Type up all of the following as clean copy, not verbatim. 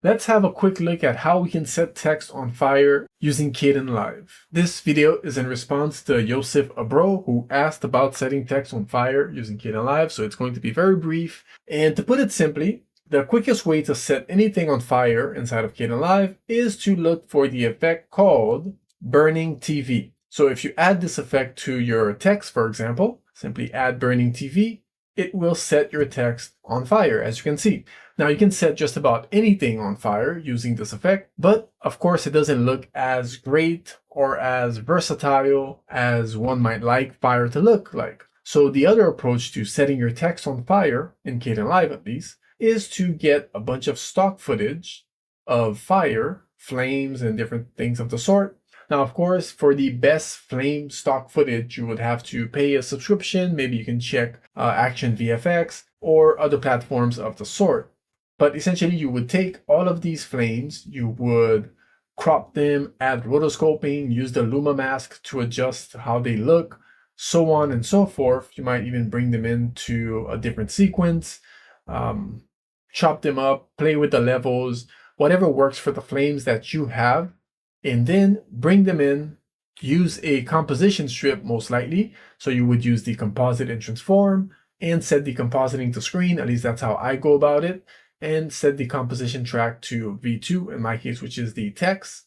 Let's have a quick look at how we can set text on fire using Kdenlive. This video is in response to Yosef Abro, who asked about setting text on fire using Kdenlive, so it's going to be very brief. And to put it simply, the quickest way to set anything on fire inside of Kdenlive is to look for the effect called Burning TV. So if you add this effect to your text, for example, simply add Burning TV, it will set your text on fire, as you can see. Now you can set just about anything on fire using this effect, but of course it doesn't look as great or as versatile as one might like fire to look like. So the other approach to setting your text on fire, in Kdenlive at least, is to get a bunch of stock footage of fire, flames, and different things of the sort. Now, of course, for the best flame stock footage, you would have to pay a subscription. Maybe you can check Action VFX or other platforms of the sort. But essentially, you would take all of these flames, you would crop them, add rotoscoping, use the Luma mask to adjust how they look, so on and so forth. You might even bring them into a different sequence, chop them up, play with the levels, whatever works for the flames that you have, and then bring them in, use a composition strip most likely. So you would use the Composite and Transform and set the compositing to screen, at least that's how I go about it, and set the composition track to V2 in my case, which is the text.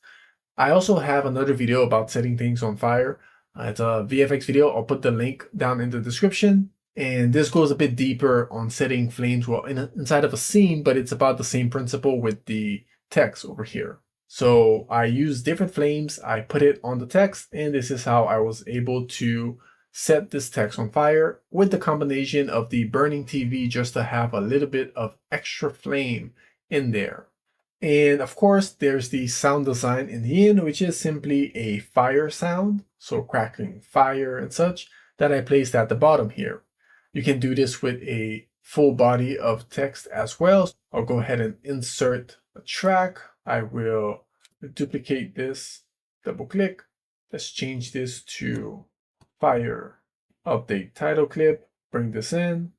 I also have another video about setting things on fire. It's a VFX video. I'll put the link down in the description. And this goes a bit deeper on setting flames inside of a scene, but it's about the same principle with the text over here. So I use different flames, I put it on the text, and this is how I was able to set this text on fire with the combination of the Burning TV just to have a little bit of extra flame in there. And of course, there's the sound design in the end, which is simply a fire sound, so crackling fire and such, that I placed at the bottom here. You can do this with a full body of text as well. I'll go ahead and insert a track. I will duplicate this, double click. Let's change this to fire update title clip, bring this in,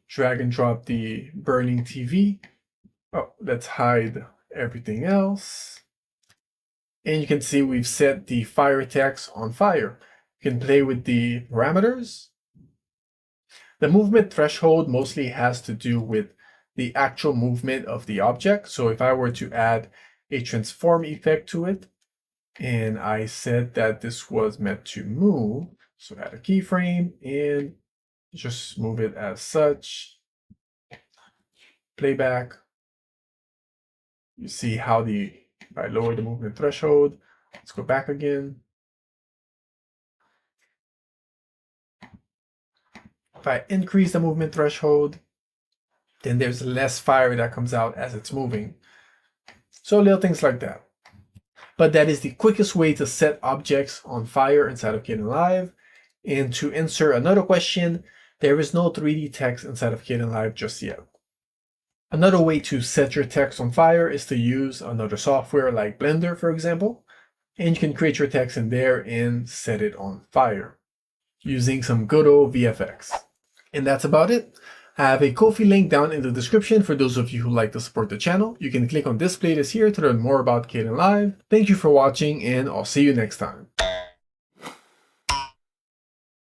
drag and drop the Burning TV. Oh, let's hide everything else. And you can see we've set the fire text on fire. You can play with the parameters. The movement threshold mostly has to do with the actual movement of the object. So if I were to add a transform effect to it, and I said that this was meant to move, so add a keyframe and just move it as such. Playback. You see how if I lower the movement threshold, let's go back again. If I increase the movement threshold, then there's less fire that comes out as it's moving. So little things like that. But that is the quickest way to set objects on fire inside of Kdenlive. And to answer another question, there is no 3D text inside of Kdenlive just yet. Another way to set your text on fire is to use another software like Blender, for example. And you can create your text in there and set it on fire using some good old VFX. And that's about it. I have a Ko-fi link down in the description for those of you who like to support the channel. You can click on this playlist here to learn more about Kdenlive. Thank you for watching, and I'll see you next time.